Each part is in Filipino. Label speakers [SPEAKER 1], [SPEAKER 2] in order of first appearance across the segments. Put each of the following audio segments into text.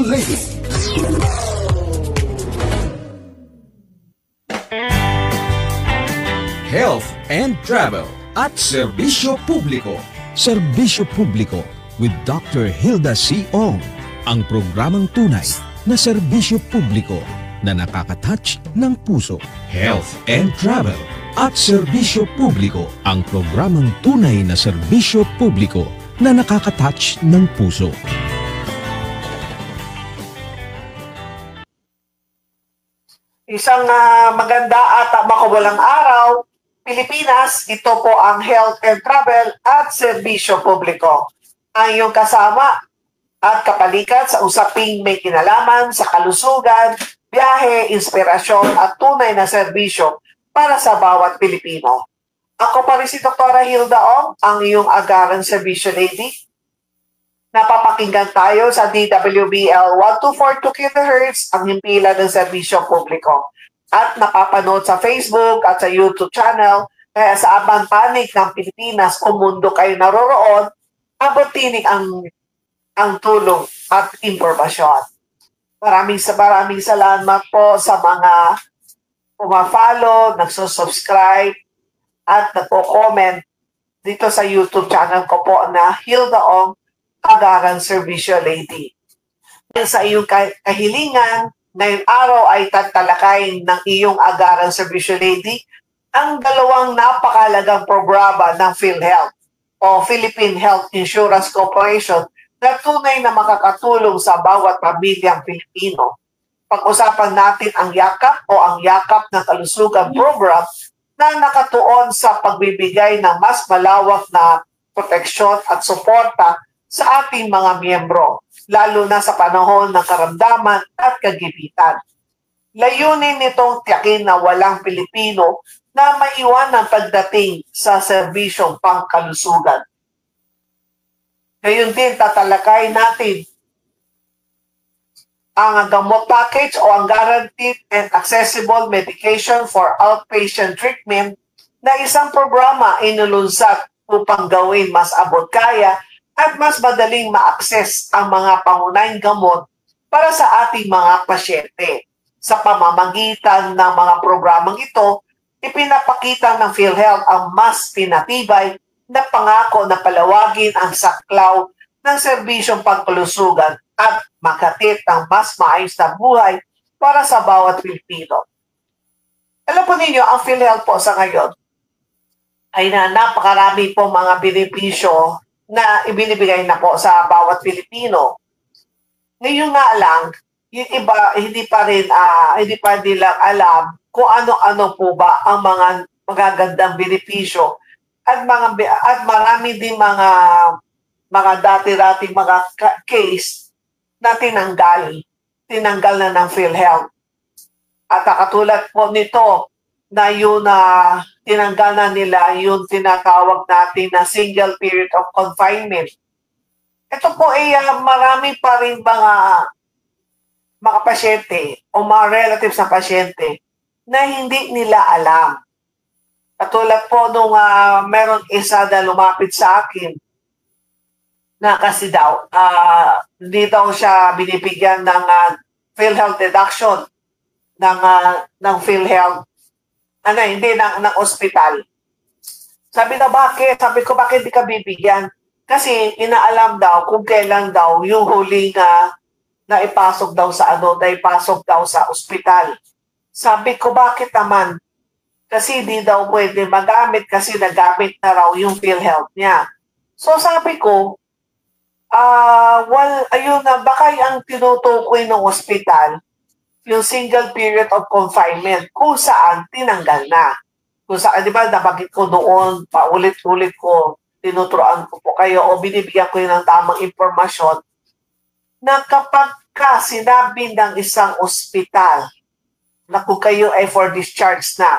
[SPEAKER 1] Lady. Health and Travel at Serbisyo Publiko. Serbisyo Publiko with Dr. Hilda C. Ong. Ang programang tunay na serbisyo publiko na nakaka-touch ng puso. Health and Travel at Serbisyo Publiko. Ang programang tunay na serbisyo publiko na nakaka-touch ng puso.
[SPEAKER 2] Isang maganda at makawalang araw, Pilipinas. Ito po ang Health and Travel at Serbisyo Publiko. Ang iyong kasama at kapalikat sa usaping may kinalaman sa kalusugan, biyahe, inspirasyon at tunay na serbisyo para sa bawat Pilipino. Ako pa rin si Dr. Hilda Ong, ang iyong agarang serbisyo lady. Napapakinggan tayo sa DWBL 1242 kHz, ang himpilan ng serbisyo publiko. At napapanood sa Facebook at sa YouTube channel, kaya sa abang panig ng Pilipinas o mundo kayo naroroon, abatinig ang tulong at impormasyon. Maraming salamat po sa mga pumapollow, nagsusubscribe, at nagpo-comment dito sa YouTube channel ko po na Hilda Ong, Agarang Serbisyo Lady. Sa iyong kahilingan, ngayong araw ay tatalakayin ng iyong Agarang Serbisyo Lady ang dalawang napakalagang programa ng PhilHealth o Philippine Health Insurance Corporation na tunay na makakatulong sa bawat pamilyang Pilipino. Pag-usapan natin ang YAKAP o ang Yakap ng Kalusugan Program na nakatuon sa pagbibigay ng mas malawak na proteksyon at suporta sa ating mga miyembro, lalo na sa panahon ng karamdaman at kagipitan. Layunin nitong tiyakin na walang Pilipino na maiwanan pagdating sa serbisyong pangkalusugan. Ngayon din tatalakay natin ang gamot package o ang guaranteed and accessible medication for outpatient treatment na isang programa inulunsad upang gawin mas abot kaya at mas madaling ma-access ang mga pangunahing gamot para sa ating mga pasyente. Sa pamamagitan ng mga programang ito, ipinapakita ng PhilHealth ang mas pinatibay na pangako na palawagin ang saklaw ng serbisyong pangkalusugan at makatit ng mas maayos na buhay para sa bawat Pilipino. Alam po ninyo, ang PhilHealth po sa ngayon ay napakarami po mga benepisyo na ibinibigay na po sa bawat Pilipino. Ngayon nga lang, yung iba hindi pa nila alam kung ano-ano po ba ang mga magagandang benepisyo at marami din mga dati-dating mga case na tinanggal na ng PhilHealth. At katulad po nito na yun tinanggal na nila yung tinatawag natin na single period of confinement. Ito po ay marami pa rin mga pasyente o mga relatives ng pasyente na hindi nila alam. Katulad po nung meron isa na lumapit sa akin na kasi daw hindi daw siya binibigyan ng PhilHealth deduction ng PhilHealth hindi ng ospital. Sabi na bakit? Sabi ko bakit di ka bibigyan? Kasi inaalam daw kung kailan daw yung huling na ipasok daw sa ospital. Sabi ko bakit naman? Kasi di daw pwede magamit kasi nagamit na raw yung PhilHealth niya. So sabi ko, ayun na, baka ang tinutukoy ng ospital yung single period of confinement kung saan tinanggal na. Kung saan, di ba, nabagit ko noon, paulit-ulit ko, tinuturoan ko po kayo o binibigyan ko yun ng tamang impormasyon na kapag sinabi ng isang ospital na kung kayo ay for discharge na,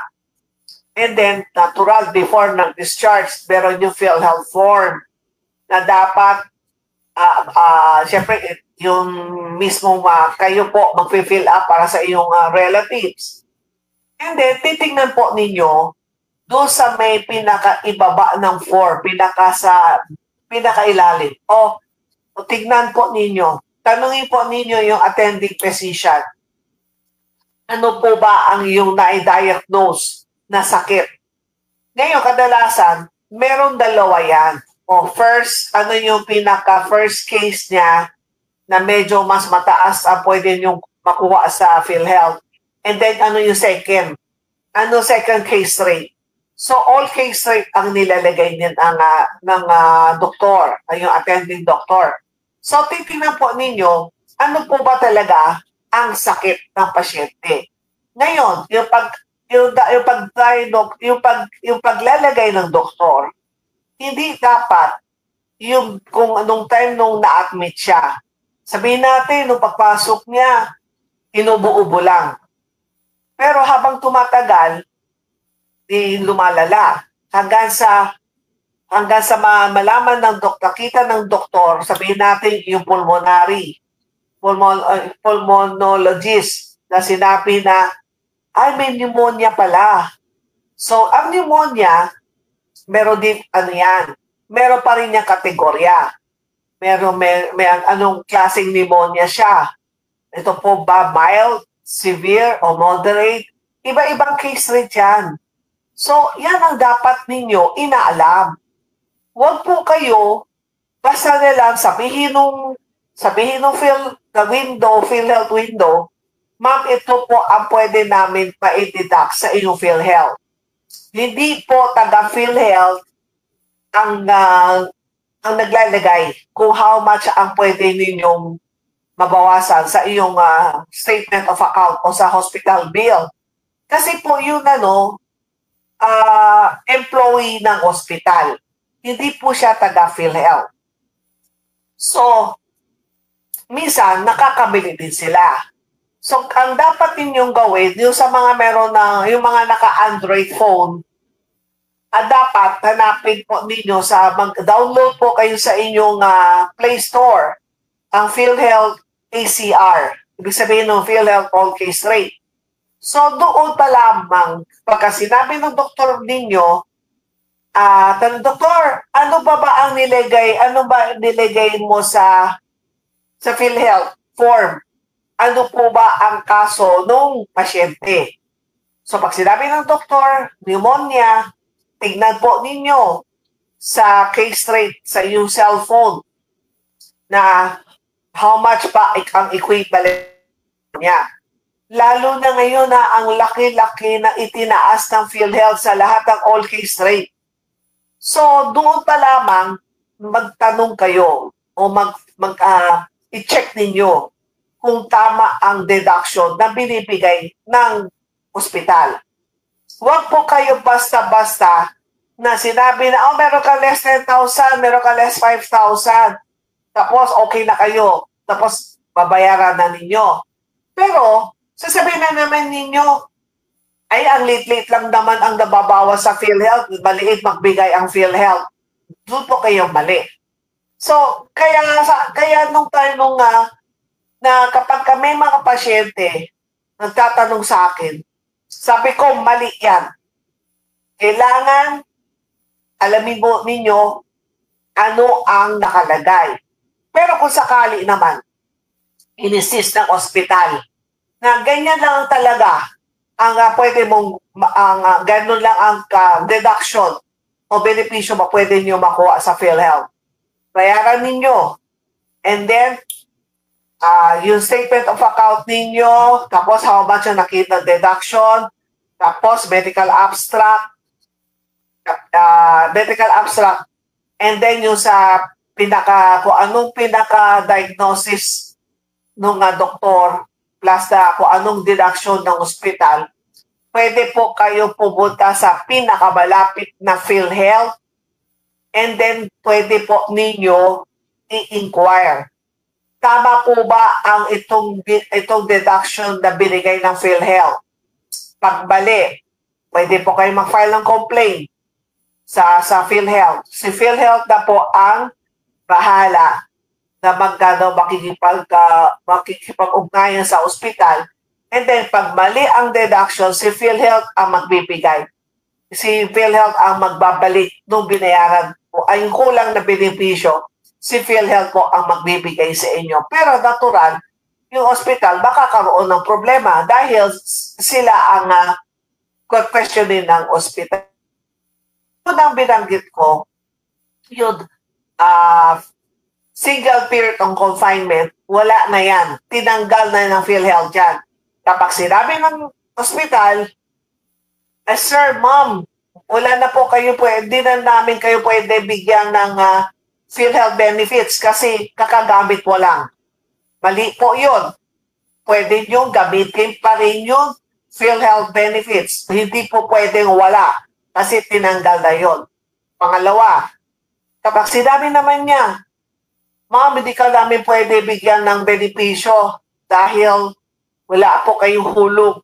[SPEAKER 2] and then, natural, before ng-discharge, meron yung PhilHealth form na dapat, syempre, yung mismo kayo po mag-fill up para sa iyong relatives. And then, titingnan po ninyo doon sa may pinaka-ibaba ng form, pinaka-ilalim. O tignan po ninyo tanungin po ninyo yung attending physician. Ano po ba ang iyong na-diagnose na sakit? Ngayon, kadalasan, meron dalawa yan. O first, ano yung pinaka-first case niya na medyo mas mataas ang pwede niyong makuha sa PhilHealth. And then, ano yung second? Ano second case rate? So, all case rate ang nilalagay niyan ng doktor, yung attending doctor. So, titingnan po ninyo, ano po ba talaga ang sakit ng pasyente. Ngayon, yung paglalagay ng doktor, hindi dapat yung kung anong time nung na-admit siya. Sabihin natin, nung pagpasok niya, inubo-ubo lang. Pero habang tumatagal, di lumalala. Hanggang sa malaman ng doktor, kita ng doktor, sabihin natin yung pulmonologist na sinabi na, ay may pneumonia pala. So, ang pneumonia, meron din, meron pa rin niyang kategorya. May anong klaseng pneumonia siya. Ito po ba mild, severe, o moderate? Iba-ibang case rate yan. So, yan ang dapat ninyo inaalam. Huwag po kayo, basta na lang sabihin nung PhilHealth window, ma'am, ito po ang pwede namin ma-deduct sa inyong PhilHealth. Hindi po taga PhilHealth ang naglalagay kung how much ang pwede ninyong mabawasan sa iyong statement of account o sa hospital bill. Kasi po yun employee ng hospital. Hindi po siya taga PhilHealth. So, minsan nakakabili din sila. So, ang dapat ninyong gawin, yung sa mga yung mga naka-Android phone, dapat hanapin po ninyo mag-download po kayo sa inyong Play Store, ang PhilHealth ACR. Ibig sabihin ng PhilHealth All Case Rate. So, doon pa lamang, pagka sinabi ng doktor ninyo, doktor, ano ba ang nilagay mo sa PhilHealth form? Ano po ba ang kaso ng pasyente? So, pag sinabi ng doktor, pneumonia, tignan po ninyo sa case rate sa iyong cellphone na how much pa ang equivalent niya. Lalo na ngayon na ang laki-laki na itinaas ng PhilHealth sa lahat ng all case rate. So, doon pa lamang magtanong kayo o i-check ninyo kung tama ang deduction na binibigay ng ospital. Huwag po kayo basta-basta na sinabi na, meron ka less 10,000, meron ka less 5,000. Tapos, okay na kayo. Tapos, babayaran na ninyo. Pero, sasabihin na naman ninyo, ay, ang late-late lang naman ang nababawas sa PhilHealth. Maliit magbigay ang PhilHealth. Doon po kayong mali. So, kaya nung time na kapag may mga pasyente nagtatanong sa akin, sabi ko, mali yan. Kailangan alamin mo ninyo ano ang nakalagay. Pero kung sakali naman, in-insist ng ospital na ganyan lang talaga ang pwede mong, ganun lang ang deduction o benepisyo ba pwede nyo makuha sa PhilHealth. Bayaran ninyo. And then, yung statement of account ninyo, tapos how much yung nakita deduction, tapos medical abstract, and then yung sa kung anong pinaka-diagnosis ng doktor, plus kung anong deduction ng ospital, pwede po kayo pumunta sa pinakamalapit na PhilHealth, and then pwede po ninyo i-inquire. Tama po ba ang itong deduction na binigay ng PhilHealth? Pag mali, pwede po kayo mag-file ng complaint sa PhilHealth. Si PhilHealth na po ang bahala na makikipag-ugnayan sa ospital. And then, pag mali ang deduction, si PhilHealth ang magbibigay. Si PhilHealth ang magbabalik nung binayaran o ay kulang na benepisyo si PhilHealth po ang magbibigay sa inyo. Pero natural, yung hospital makakaroon ng problema dahil sila ang questionin ng hospital. Yun ang binanggit ko, yun, single period of confinement, wala na yan. Tinanggal na ng PhilHealth yan. Kapag sinabi ng hospital, sir, ma'am, wala na po kayo hindi na namin kayo pwede bigyan ng PhilHealth benefits kasi kakagamit mo lang. Mali po yun. Pwede nyo gamitin pa rin yung PhilHealth benefits. Hindi po pwedeng wala kasi tinanggal na yun. Pangalawa, kapag sinabi naman niya, ma'am, hindi ka namin pwede bigyan ng benepisyo dahil wala po kayong hulog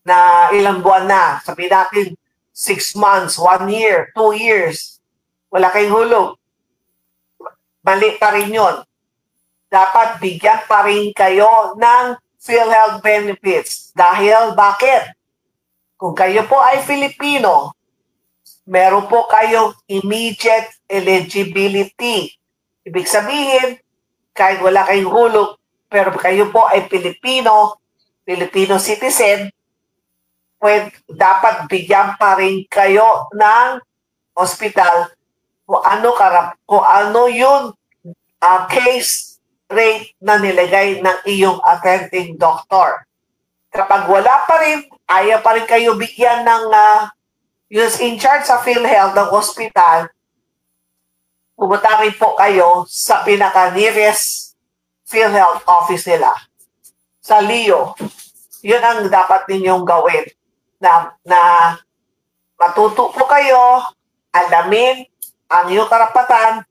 [SPEAKER 2] na ilang buwan na. Sabihin natin, 6 months, 1 year, 2 years. Wala kayong hulog. Mali pa rin yun. Dapat bigyan pa rin kayo ng PhilHealth benefits. Dahil bakit? Kung kayo po ay Filipino, meron po kayong immediate eligibility. Ibig sabihin, kahit wala kayong hulog, pero kayo po ay Filipino citizen, dapat bigyan pa rin kayo ng hospital kung ano yung case rate na nilagay ng iyong attending doctor. Kapag wala pa rin, ayaw pa rin kayo bigyan ng yung in charge sa PhilHealth ng hospital, pumunta rin po kayo sa pinaka-nearest PhilHealth office nila. Sa Leo, yun ang dapat ninyong gawin. Na matuto po kayo, alamin ang iyong karapatan,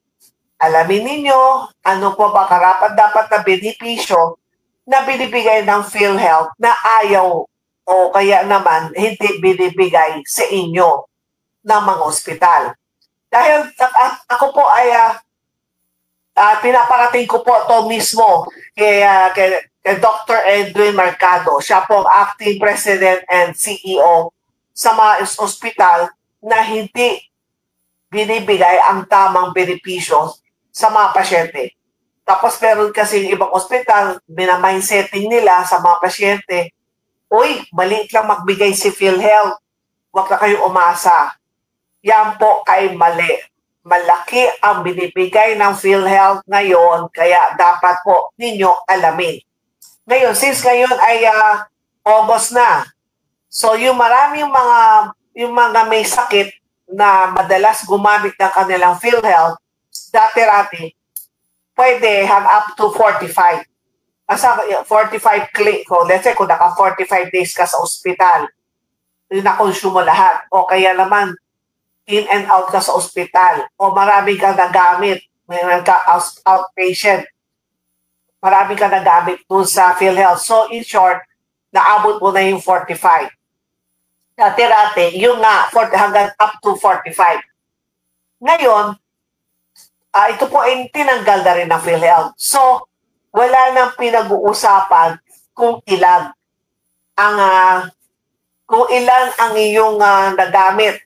[SPEAKER 2] alamin ninyo ano po ba karapat-dapat na benepisyo na binibigay ng PhilHealth na ayaw o kaya naman hindi binibigay sa inyo ng mga ospital. Dahil ako po ay pinaparating ko po ito mismo kay Dr. Edwin Mercado. Siya po ang acting president and CEO sa mga ospital na hindi binibigay ang tamang benepisyo sa mga pasyente. Tapos meron kasi ibang ospital, minamindsetting nila sa mga pasyente, uy, maliit lang magbigay si PhilHealth, huwag na kayo umasa. Yan po ay mali. Malaki ang binibigay ng PhilHealth ngayon, kaya dapat po ninyo alamin. Ngayon, since ngayon ay August na, so yung maraming mga may sakit na madalas gumamit ng kanilang PhilHealth, dati-rati, pwede hang up to 45. Asa 45 click ko, let's say kung naka 45 days ka sa ospital, na-consume mo lahat. O kaya naman, in and out ka sa ospital. O marami kang nagamit, mayroon ka outpatient. Marami kang nagamit dun sa PhilHealth. So in short, naabot mo na yung 45. Dati-rati, yung nga, hanggang up to 45. Ngayon, ito po ay tinanggal na rin ng PhilHealth. So, wala nang pinag-uusapan kung ilan ang iyong nagamit.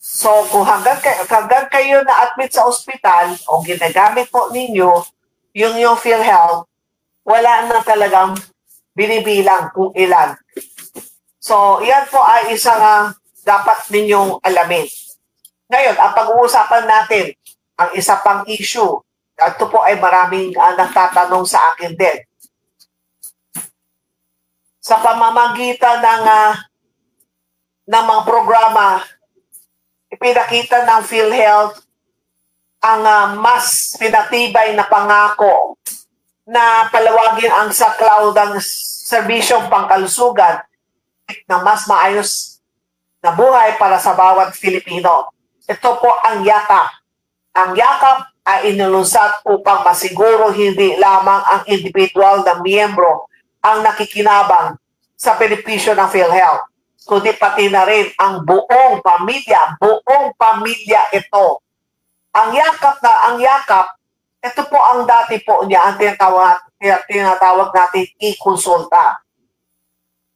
[SPEAKER 2] So, kung hanggang kayo na-admit sa ospital o ginagamit po ninyo yung PhilHealth, wala na talagang binibilang kung ilan. So, yan po ay isang dapat ninyong alamin. Ngayon, ang pag-uusapan natin, ang isa pang issue, ito po ay maraming nagtatanong sa akin din. Sa pamamagitan ng mga programa, ipinakita ng PhilHealth ang mas pinatibay na pangako na palawagin ang saklaw ng serbisyong pangkalusugan na mas maayos na buhay para sa bawat Filipino. Ito po ang yakap. Ang yakap ay inulunsat upang masiguro hindi lamang ang individual na miyembro ang nakikinabang sa benepisyo ng PhilHealth, kundi pati na rin ang buong pamilya ito. Ang yakap, ito po ang dati po niya, ang tinatawag natin e-konsulta.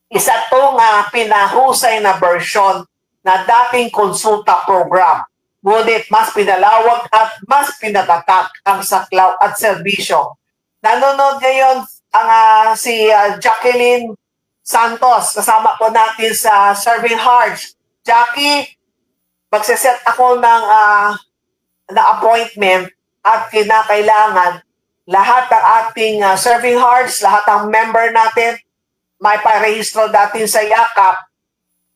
[SPEAKER 2] Isa itong pinahusay na version na dating konsulta program. ngunit mas pinalawak at mas pinatatak ang saklaw at serbisyo. Nanonood ngayon ang Jacqueline Santos. Kasama po natin sa Serving Hearts. Jackie, magsiset ako ng appointment at kinakailangan lahat ng ating Serving Hearts, lahat ng member natin, may parehistro natin sa Yakap.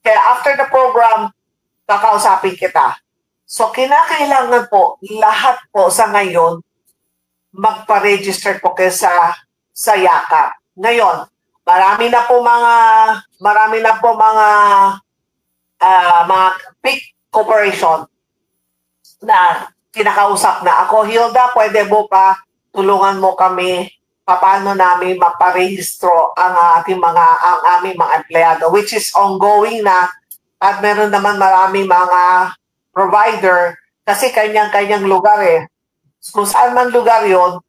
[SPEAKER 2] Kaya after the program, kakausapin kita. So kinakailangan po, lahat po sa ngayon, magpa-register po kayo sa Yakap. Ngayon, marami na po mga big corporation na kinakausap na ako. Hilda, pwede mo pa tulungan mo kami paano namin maparehistro ang aming mga empleyado, which is ongoing na, at meron naman maraming mga provider kasi kanyang-kanyang lugar eh. Kung saan man lugar yun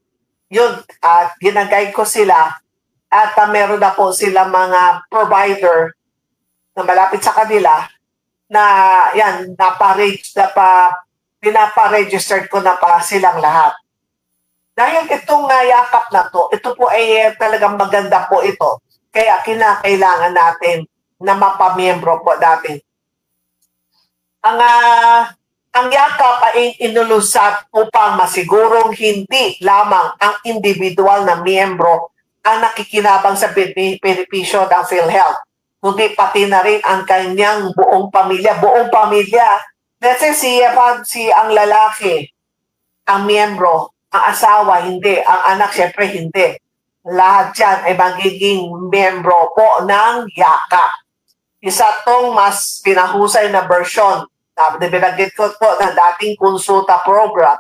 [SPEAKER 2] ginagay ko sila at meron na po sila mga provider na malapit sa kanila na yan, pinaparegistered ko na pa silang lahat. Dahil itong yakap na to, ito po ay talagang maganda po ito. Kaya kinakailangan natin na mapamiyembro po natin. Ang yakap ay inulusat upang masigurong hindi lamang ang individual na miyembro ang nakikinabang sa benepisyo ng PhilHealth, kundi pati na rin ang kanyang buong pamilya. Buong pamilya. Let's say si ang lalaki, ang miyembro, ang asawa, hindi. Ang anak, syempre, hindi. Lahat yan ay magiging miyembro po ng yakap. Isa tong mas pinahusay na version na binanggit ko po ng dating konsulta program.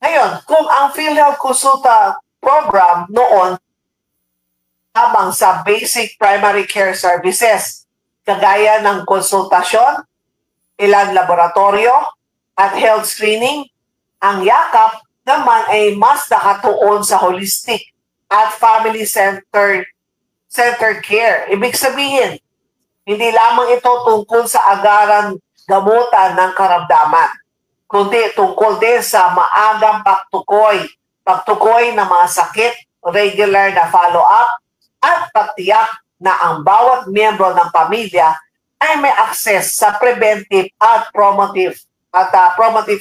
[SPEAKER 2] Ngayon, kung ang PhilHealth konsulta program noon habang sa basic primary care services, kagaya ng konsultasyon, ilang laboratorio, at health screening, ang yakap naman ay mas nakatuon sa holistic at family-centered care. Ibig sabihin, hindi lamang ito tungkol sa agaran gamutan ng karamdaman, kundi tungkol din sa maagang pagtukoy ng mga sakit, regular na follow-up, at pagtiyak na ang bawat miyembro ng pamilya ay may access sa preventive at promotive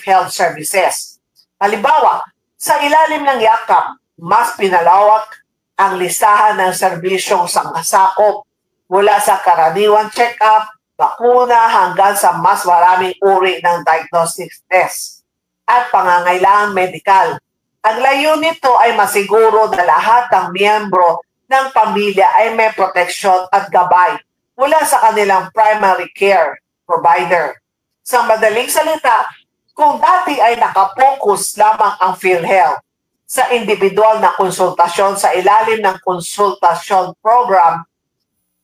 [SPEAKER 2] health services. Halimbawa, sa ilalim ng yakap, mas pinalawak ang listahan ng serbisyong sangkasakop mula sa karaniwang check-up, bakuna hanggang sa mas maraming uri ng diagnostic test at pangangailangan medikal. Ang layunin nito ay masiguro na lahat ng miyembro ng pamilya ay may proteksyon at gabay mula sa kanilang primary care provider. Sa madaling salita, kung dati ay nakapokus lamang ang PhilHealth sa individual na konsultasyon sa ilalim ng konsultasyon program,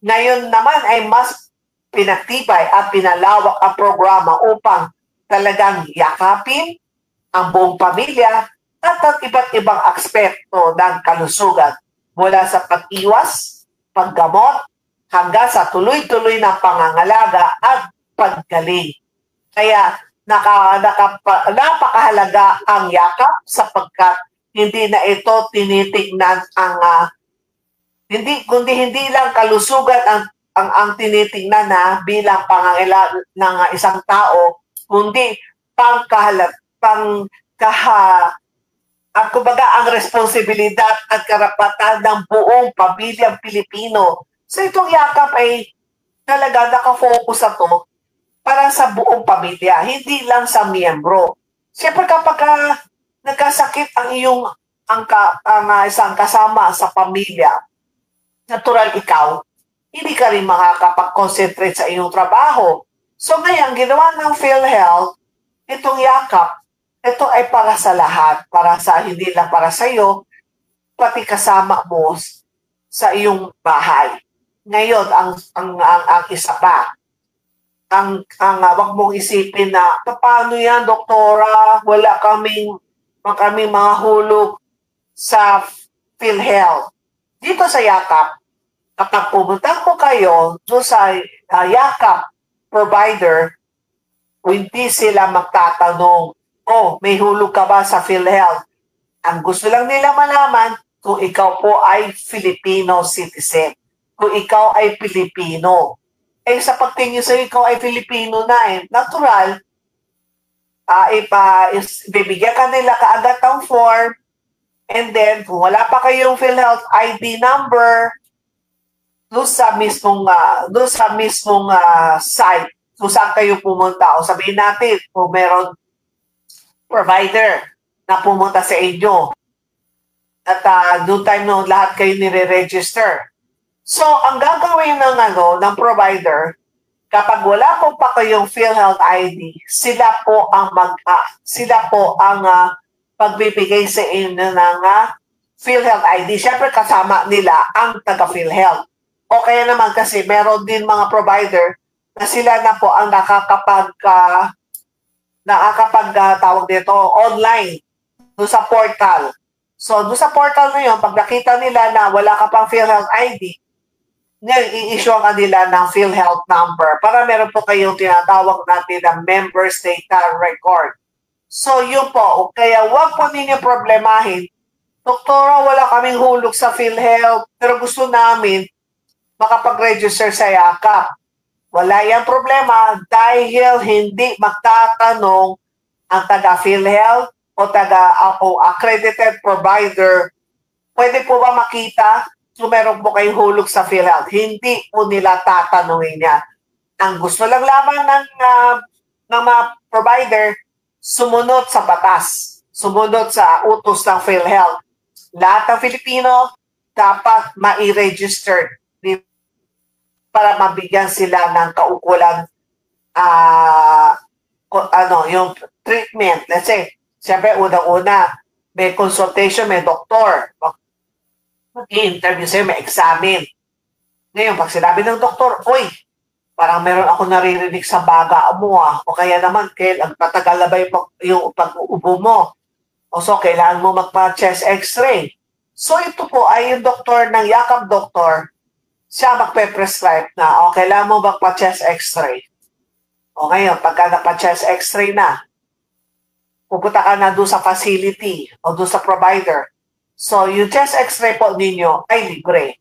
[SPEAKER 2] ngayon naman ay mas pinagtibay at pinalawak ang programa upang talagang yakapin ang buong pamilya at ang iba't ibang aspekto ng kalusugan mula sa pag-iwas, paggamot, hanggang sa tuloy-tuloy na pangangalaga at paggaling. Kaya napakahalaga ang yakap sapagkat hindi na ito tinitingnan hindi lang kalusugan ang tinitingnan na bilang pangangailangan ng isang tao, kundi at kumbaga ang responsibilidad at karapatan ng buong pamilyang Pilipino. So itong yakap ay talaga nakafocus sa to para sa buong pamilya, hindi lang sa miyembro. Siyempre kapag nagkasakit ang isang kasama sa pamilya, natural ikaw, hindi ka rin makakapag-concentrate sa iyong trabaho. So ngayon, ginawa ng PhilHealth, itong yakap, ito ay para sa lahat, hindi lang para sa iyo, pati kasama mo sa iyong bahay. Ngayon, ang isa pa, wag mong isipin na, paano yan, doktora, wala kaming mga hulog sa PhilHealth. Dito sa yakap, kapag pumunta po kayo doon sa yakap provider, hindi sila magtatanong, oh, may hulog ka ba sa PhilHealth? Ang gusto lang nila malaman kung ikaw po ay Filipino citizen. Kung ikaw ay Pilipino. Eh sa pagtingin sa'yo, ikaw ay Filipino na eh. Natural, bibigyan ka nila kaagad ng form, and then kung wala pa kayong PhilHealth ID number, doon sa mismong site kung saan kayo pumunta, o sabihin natin kung meron provider na pumunta sa inyo at doon time no lahat kayo nire-register. So ang gagawin ng provider, kapag wala po pa kayong PhilHealth ID, sila po ang pagbibigay sa inyo ng PhilHealth ID. Siyempre kasama nila ang taga PhilHealth. O kaya naman kasi meron din mga provider na sila na po ang tawag dito online doon sa portal. So doon sa portal na yun, pag nakita nila na wala ka pang PhilHealth ID, ngayon i-issue ka nila ng PhilHealth number para meron po kayong tinatawag natin na Members Data Record. So yun po, kaya wag po ninyo problemahin, Doktora, wala kaming hulog sa PhilHealth, pero gusto namin makapag-register sa YAKAP. Wala yung problema dahil hindi magtatanong ang taga-PhilHealth o accredited provider. Pwede po ba makita kung meron po kayong hulog sa PhilHealth? Hindi po nila tatanungin yan. Ang gusto lang lamang ng mga provider, sumunod sa batas, sumunod sa utos ng PhilHealth. Lahat ng Filipino dapat ma-register para mabigyan sila ng kaukulan yung treatment. Let's say, siyempre unang-una, may consultation, may doktor. Mag-i-interview sa'yo, may examine. Ngayon, pag sinabi ng doktor, uy, parang meron ako naririnig sa baga mo o kaya naman, patagal na ba yung pag-uubo mo? O so, kailangan mo magpa-chest x-ray. So, ito po ay yung doktor ng YAKAP doktor, siya magpe-prescribe na, o kailangan mo magpa-chest x-ray. O ngayon, pagka nagpa-chest x-ray na, pupunta ka na doon sa facility o doon sa provider. So, yung chest x-ray po ninyo ay libre.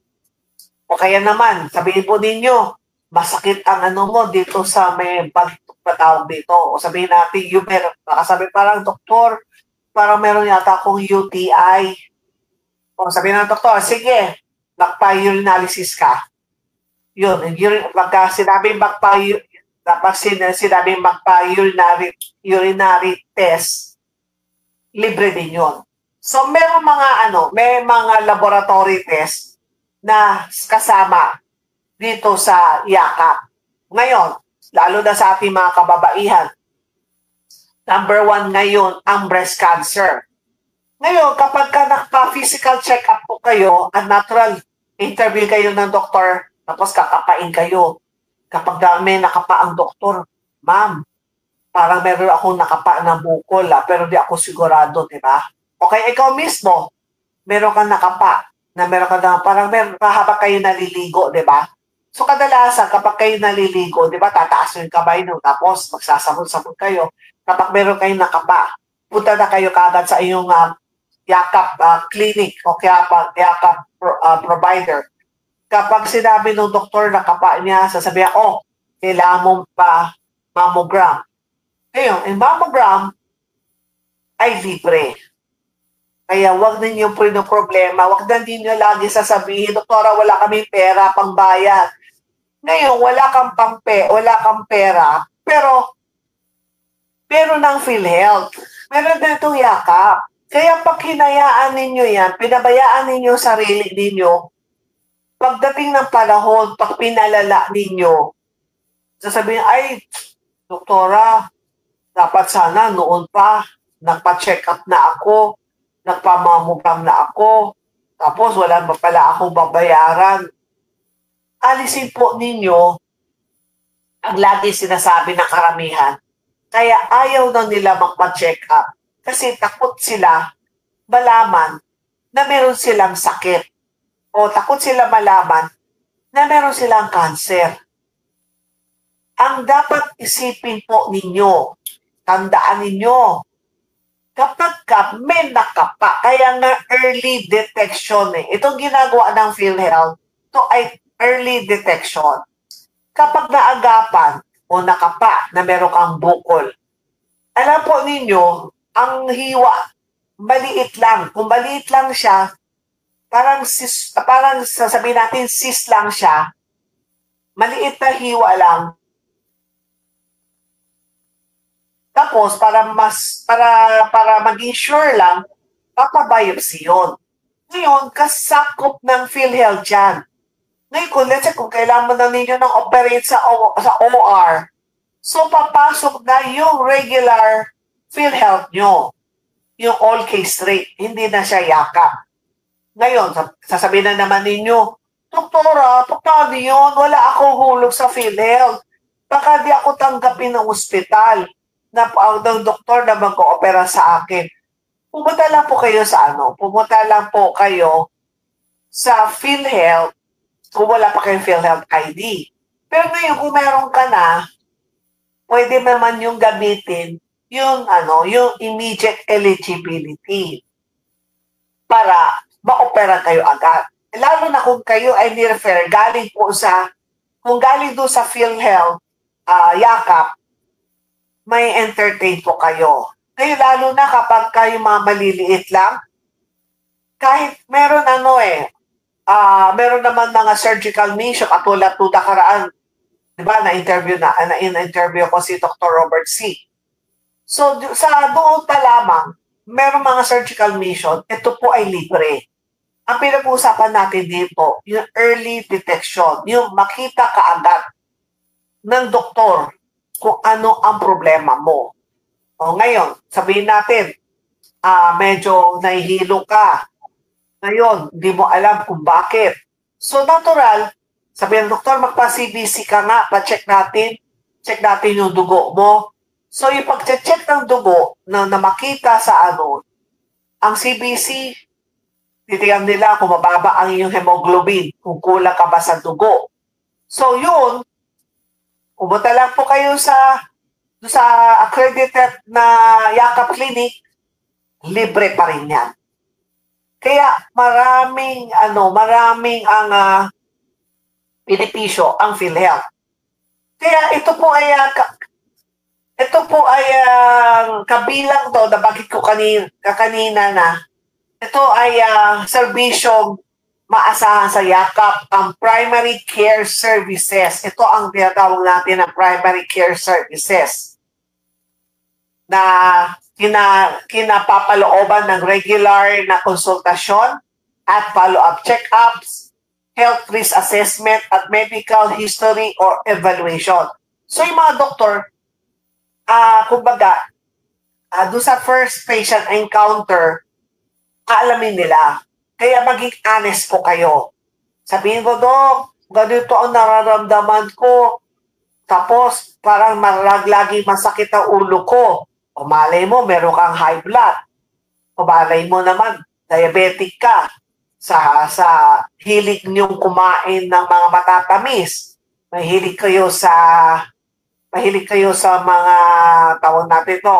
[SPEAKER 2] O kaya naman, sabihin po ninyo, masakit ang mo dito sa may patawag dito. O sabihin natin, sabi parang doktor, parang meron yata akong UTI. O sabihin ng doktor, sige, magpa-urinalysis ka. Yun, pagka sinabing magpa-urinary test, libre din yun. So, may mga laboratory test na kasama dito sa YAKAP. Ngayon, lalo na sa ating mga kababaihan, number 1 ngayon, ang breast cancer. Ngayon, kapag nagpa-physical check-up po kayo, ang natural, interview kayo ng doktor, tapos kakapain kayo. Kapag may nakapa ang doktor, ma'am, parang meron akong nakapa ng bukol, pero di ako sigurado, di ba? Okay, ikaw mismo, meron kang nakapa, parang meron ka habang kayo naliligo, di ba? So kadalasan, kapag kayo naliligo, di ba, tataas yung kamay nyo, tapos magsasabon-sabon kayo. Kapag meron kayong nakapa, punta na kayo kagad sa iyong YAKAP clinic o YAKAP provider. Kapag sinabi ng doktor na kapa niya, sasabihin, kailangan mo pa mammogram. Ngayon, yung mammogram ay libre. Kaya wag ninyo problema, wag na ninyo lagi sasabihin, doktora, wala kaming pera pang bayad. Ngayon, wala kang pera, pero ng PhilHealth. Meron na itong YAKAP. Kaya pag hinayaan ninyo yan, pinabayaan ninyo sarili ninyo, pagdating ng panahon, pag pinalala ninyo, sasabihin, ay, doktora, dapat sana noon pa, nagpa-check up na ako, nagpamammogram na ako, tapos wala pa pala akong babayaran. Alisin po ninyo ang lagi sinasabi ng karamihan. Kaya ayaw na nila magpa-check up. Kasi takot sila malaman na meron silang sakit. O takot sila malaman na meron silang cancer. Ang dapat isipin po ninyo, tandaan ninyo, kapag may nakapa, kaya nga early detection Itong ginagawa ng PhilHealth, ito ay early detection. Kapag naagapan o nakapa na meron kang bukol, alam po ninyo, ang hiwa, maliit lang. Kung maliit lang siya, parang sasabihin natin cyst lang siya, maliit na hiwa lang. Tapos para maging sure lang, papabiopsy yun. Ngayon, kasakop ng PhilHealth yan. Ngayon, let's say kung kailangan mo na ninyo ng operate sa OR, so papasok na yung regular PhilHealth nyo, yung all case rate, hindi na siya yakap. Ngayon, sasabihin na naman ninyo, Doktora, paano yun? Wala akong hulog sa PhilHealth. Baka di ako tanggapin ng ospital na ng doktor na mag-oopera sa akin. Pumunta lang po kayo sa Pumunta lang po kayo sa PhilHealth kung wala pa kayong PhilHealth ID. Pero ngayon, kung meron ka na, pwede naman yung gamitin yung immediate eligibility para ma-opera kayo agad. Lalo na kung kayo ay ni-refer kung galing doon sa PhilHealth yakap, may entertain po kayo. Ngayon, lalo na kapag kayo mga maliliit lang, kahit meron meron naman mga surgical mission, katulad to nakaraan, di ba, na-interview ko si Dr. Robert C. So, sa doon pa lamang, meron mga surgical mission, ito po ay libre. Ang pinag-uusapan natin dito, yung early detection, yung makita kaagad ng doktor kung ano ang problema mo. O ngayon, sabihin natin, medyo nahihilo ka. Ngayon, hindi mo alam kung bakit. So, natural, sabihin ng doktor, magpa-CBC ka nga, pa-check natin yung dugo mo. So, yung pag-check ng dugo na makita sa ang CBC, titignan nila kung mababa ang iyong hemoglobin, kung kulang ka ba sa dugo. So yun, pumunta lang po kayo sa accredited na yakap clinic, libre pa rin yan. Kaya maraming ang benepisyo ang PhilHealth. Kaya ito po ay kabilang to, nabagit ko kanina na ito ay serbisyong maasahan sa yakap, ang primary care services. Ito ang tinatawag natin ng primary care services na kinapapalooban ng regular na konsultasyon at follow-up check-ups, health risk assessment at medical history or evaluation. So yung mga doktor, doon sa first patient encounter, aalamin nila. Kaya maging honest po kayo. Sabihin ko, Dok, ganito ang nararamdaman ko. Tapos, parang lagi masakit ang ulo ko. O malay mo, meron kang high blood. O malay mo naman, diabetic ka. Sa hilig niyong kumain ng mga matatamis. Mahilig kayo sa mga, tawag natin ito,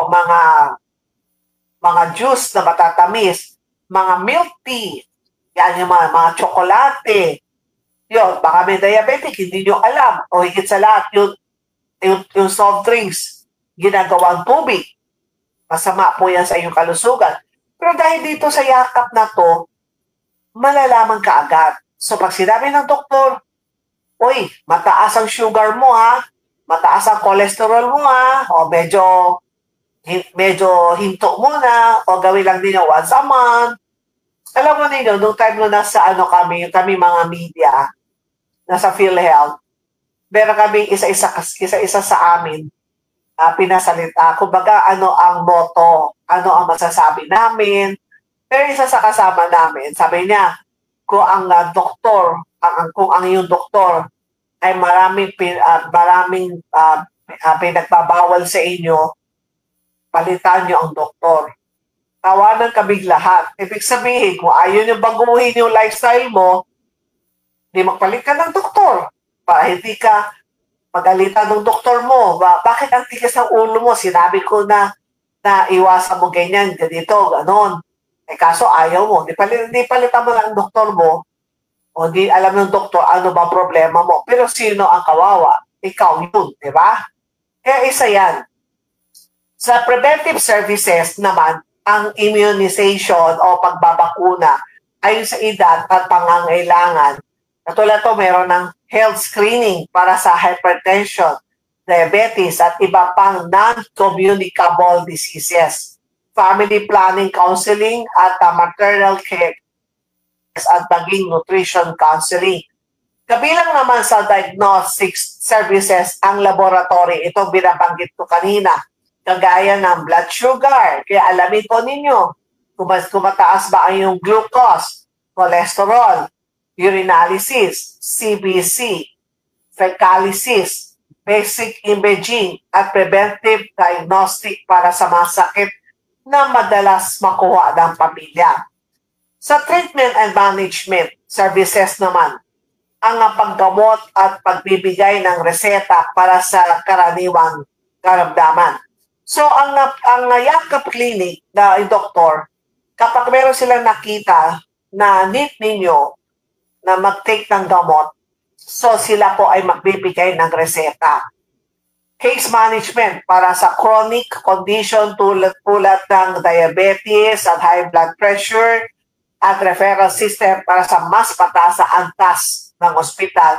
[SPEAKER 2] mga juice na matatamis. Mga milk tea, yan yung mga tsokolate. Yun, baka may diabetic, hindi nyo alam. O higit sa lahat, yung soft drinks, ginagawang tubig. Masama po yan sa inyong kalusugan. Pero dahil dito sa yakap na to, malalaman ka agad. So pag sinabi ng doktor, uy, mataas ang sugar mo ha, mataas ang cholesterol mo ha, o medyo hinto muna o gawin lang din yung once a month. Alam mo ninyo, nung time na nasa kami mga media, nasa PhilHealth, meron kami isa-isa sa amin, pinasalita. Kumbaga, ano ang motto, ano ang masasabi namin. Pero isa sa kasama namin, sabi niya, kung ang iyong doktor ay maraming pinagbabawal sa inyo, palitan nyo ang doktor. Tawanan kaming lahat. Ibig sabihin, kung ayaw nyo baguhin yung lifestyle mo, di magpalit ka ng doktor para hindi ka Pagalitan ng doktor mo, bakit ang tigas ng ulo mo? Sinabi ko na iwasan mo ganyan, ganito, ganon. Kaso ayaw mo. Di palitan mo lang ang doktor mo, o di alam ng doktor ano ba problema mo. Pero sino ang kawawa? Ikaw yun, di ba? Kaya isa yan. Sa preventive services naman, ang immunization o pagbabakuna ayon sa edad at pangangailangan. Katulad to, meron ng health screening para sa hypertension, diabetes at iba pang non-communicable diseases. Family planning counseling at maternal care at maging nutrition counseling. Kabilang naman sa diagnostic services ang laboratory. Ito binabanggit ko kanina. Kagaya ng blood sugar. Kaya alamin po ninyo kung mataas ba ang yung glucose, cholesterol, urinalysis, CBC, fecalysis, basic imaging, at preventive diagnostic para sa mga sakit na madalas makuha ng pamilya. Sa treatment and management services naman, ang paggamot at pagbibigay ng reseta para sa karaniwang karamdaman. So, ang Yakap Clinic na doktor, kapag meron silang nakita na need ninyo na mag-take ng gamot, so sila po ay magbibigay ng reseta. Case management para sa chronic condition tulad ng diabetes at high blood pressure at referral system para sa mas pataas sa antas ng ospital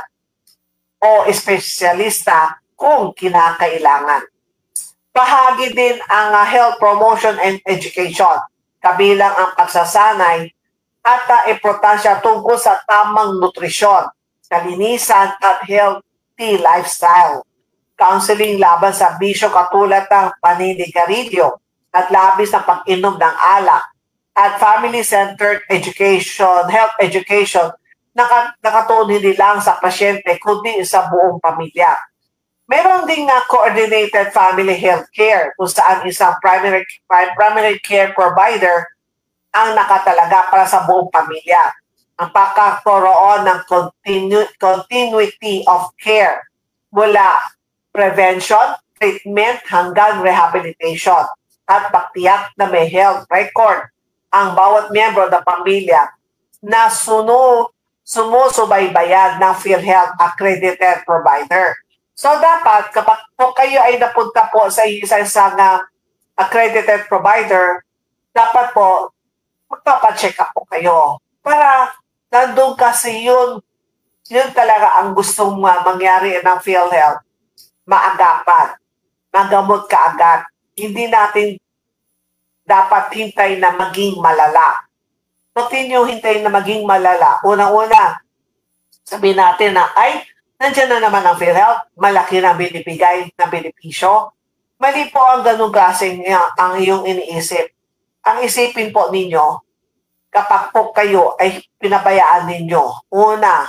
[SPEAKER 2] o espesyalista kung kinakailangan. Bahagi din ang health promotion and education, kabilang ang pagsasanay at importansya tungkol sa tamang nutrisyon, kalinisan at healthy lifestyle. Counseling laban sa bisyo katulad ng paninigarilyo at labis na pag-inom ng alak at family-centered education, health education nakatuon hindi lang sa pasyente kundi sa buong pamilya. Meron ding coordinated family health care kung saan isang primary care provider ang nakatalaga para sa buong pamilya. Ang pagkakaroon ng continuity of care mula prevention, treatment hanggang rehabilitation at pagtiyak na may health record ang bawat miyembro ng pamilya na sumusubaybayan ng PhilHealth accredited provider. So dapat kapag po kayo ay napunta po sa isang accredited provider, dapat po magpapacheck up po kayo para nandun kasi yun talaga ang gustong mangyari ng PhilHealth. Maagapan, magamot ka agad. Hindi natin dapat hintay na maging malala. Continue hintay na maging malala. Unang-una, sabihin natin na nandiyan na naman ang PhilHealth, malaki na binibigay na benepisyo. Mali po ang ganung klaseng ang iyong iniisip. Ang isipin po ninyo, kapag po kayo ay pinabayaan ninyo, una,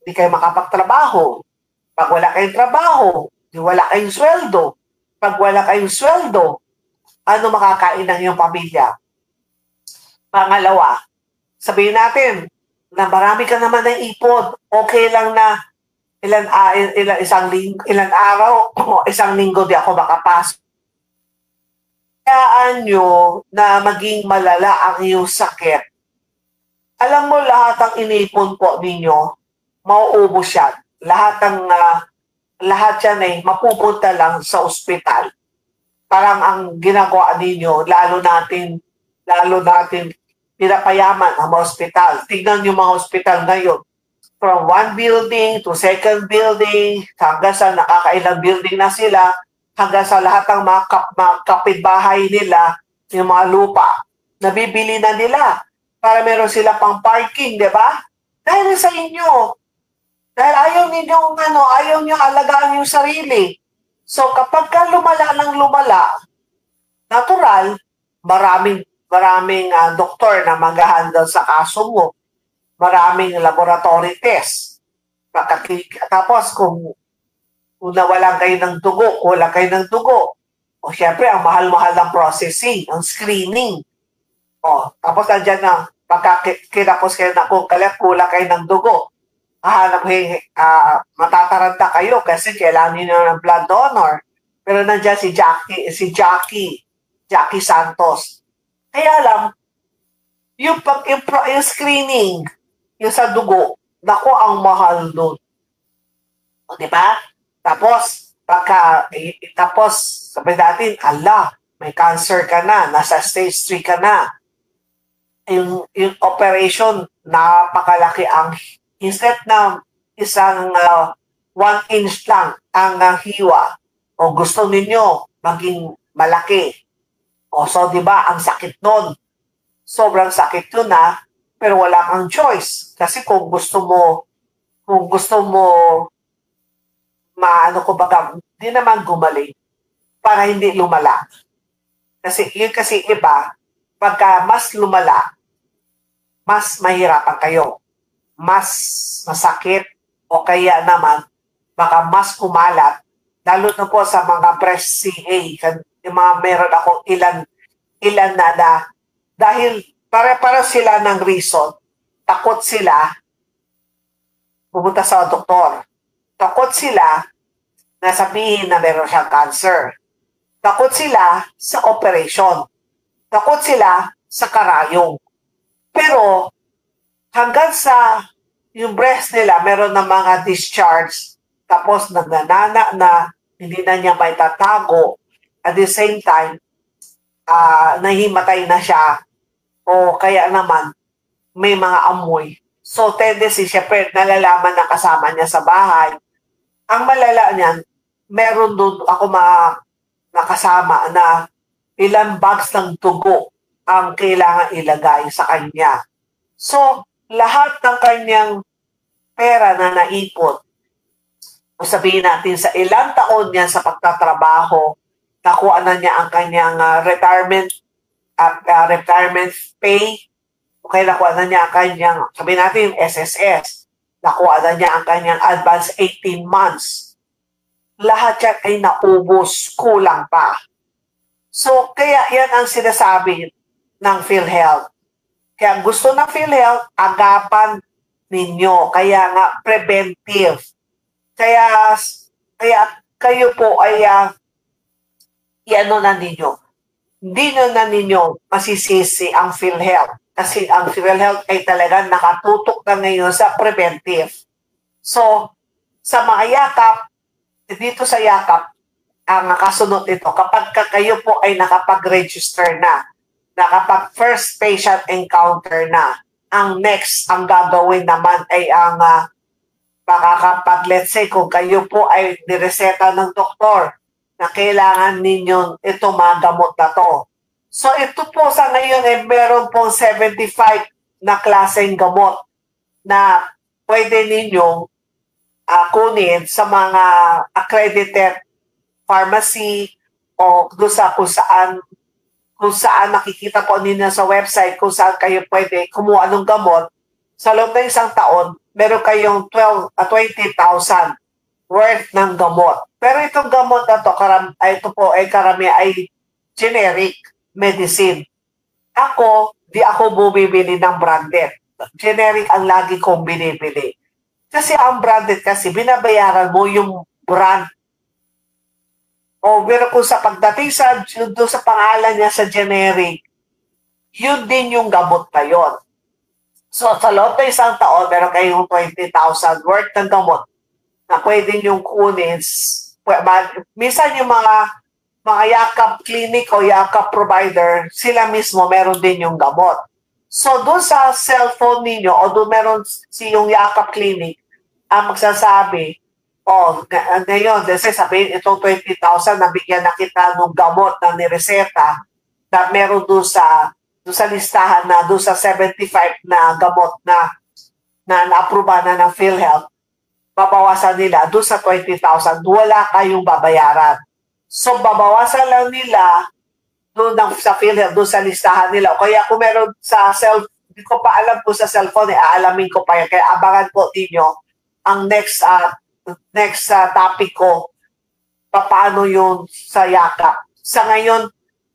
[SPEAKER 2] hindi kayo makapagtrabaho. Pag wala kayong trabaho, wala kayong sweldo. Pag wala kayong sweldo, ano makakain ng iyong pamilya? Pangalawa, sabihin natin na marami ka naman ng ipon. Okay lang na ilan araw o isang linggo di ako makapasok. Kayaan nyo na maging malala ang iyong sakit. Alam mo, lahat ang inipon po ninyo, mauubos yan. Lahat yan ay mapupunta lang sa ospital. Parang ang ginagawa ninyo, lalo natin pinapayaman ang mga ospital. Tignan yung mga ospital ngayon. From one building to second building, hanggang sa nakakailang building na sila, hanggang sa lahat ng mga kapitbahay nila, yung mga lupa, nabibili na nila para meron sila pang parking, di ba? Dahil sa inyo. Dahil ayaw nyo alagaan yung sarili. So kapag ka lumala ng lumala, natural, maraming doktor na mag-handle sa kaso mo. Maraming laboratory test. Tapos kung nawalan kayo ng dugo, kulang kayo ng dugo. O syempre, ang mahal-mahal ng processing, ang screening. O, tapos nandiyan na, pagkakitapos kayo na kung kulang kayo ng dugo. matataranta kayo kasi kailangan niyo ng blood donor. Pero nandiyan si Jackie Santos. Kaya lang, yung screening, yung sa dugo, naku, ang mahal nun. O, di ba? Tapos, tapos, sabi natin, ala, may cancer ka na, nasa stage 3 ka na. Yung operation, napakalaki instead na isang 1 inch lang ang hiwa, o gusto ninyo maging malaki. O so, di ba, ang sakit nun. Sobrang sakit yun pero wala kang choice. Kasi kung gusto mo, di naman gumaling para hindi lumala. Kasi iba, pagka mas lumala, mas mahirapan kayo. Mas masakit o kaya naman, baka mas kumalat, lalo na po sa mga breast CA, yung mga meron akong ilan na dahil para sila ng reason, takot sila pumunta sa doktor. Takot sila na sabihin na meron siyang cancer. Takot sila sa operation. Takot sila sa karayong. Pero hanggang sa yung breast nila meron ng mga discharge, tapos nagnanana na, hindi na niya may tatago, at the same time, nahimatay na siya, o kaya naman may mga amoy. So tendency, syempre, nalalaman na kasama niya sa bahay. Ang malala niyan, meron doon ako nakasama na ilang bags ng tugo ang kailangan ilagay sa kanya. So, lahat ng kanyang pera na naipon, o sabihin natin sa ilang taon niya sa pagtatrabaho, nakuha na niya ang kanyang retirement pay, o kaya nakuha na niya ang kanyang, sabihin natin, SSS, nakuha na niya ang kanyang advance 18 months. Lahat yan ay naubos, kulang pa. So, kaya yan ang sinasabi ng PhilHealth. Kaya gusto ng PhilHealth, agapan ninyo. Kaya nga, preventive. Kaya kayo po ay hindi na ninyo masisisi ang PhilHealth. Kasi ang PhilHealth ay talagang nakatutok na ngayon sa preventive. So, sa mga yakap, dito sa yakap, ang kasunod nito, kapag kayo po ay nakapag-register na, nakapag first patient encounter na, ang next, ang gagawin naman ay ang let's say, kung kayo po ay nireseta ng doktor na kailangan ninyo ito magamot na to. So ito po sa ngayon ay meron pong 75 na klaseng gamot na pwede ninyong kunin sa mga accredited pharmacy o kung saan nakikita po ninyo sa website kung saan kayo pwede kumuha ng gamot. Sa loob ng isang taon, meron kayong 20,000 worth ng gamot. Pero itong gamot na to, ito po ay karami ay generic medicine. Di ako bumibili ng branded. Generic ang lagi kong binibili. Kasi ang branded kasi, binabayaran mo yung brand. Pero kung sa pagdating doon sa pangalan niya sa generic, yun din yung gamot na yun. So, sa loob ng isang taon, meron kayong 20,000 worth ng gamot na pwede niyong kunin. Minsan yung mga yakap clinic o yakap provider, sila mismo meron din yung gamot. So, doon sa cellphone ninyo o doon meron yung yakap clinic, ang magsasabi, ngayon, sabihin itong 20,000 nabigyan na kita ng gamot na nireseta na meron doon sa listahan na doon sa 75 na gamot na na-aproba na ng PhilHealth, babawasan nila doon sa 20,000, wala kayong babayaran. So, babawasan lang nila doon sa PhilHealth, doon sa listahan nila. Kaya kung meron hindi ko pa alam po sa cellphone, aalamin ko pa yan. Kaya abangan po ninyo ang next topic ko, paano yun sa yakap. Sa ngayon,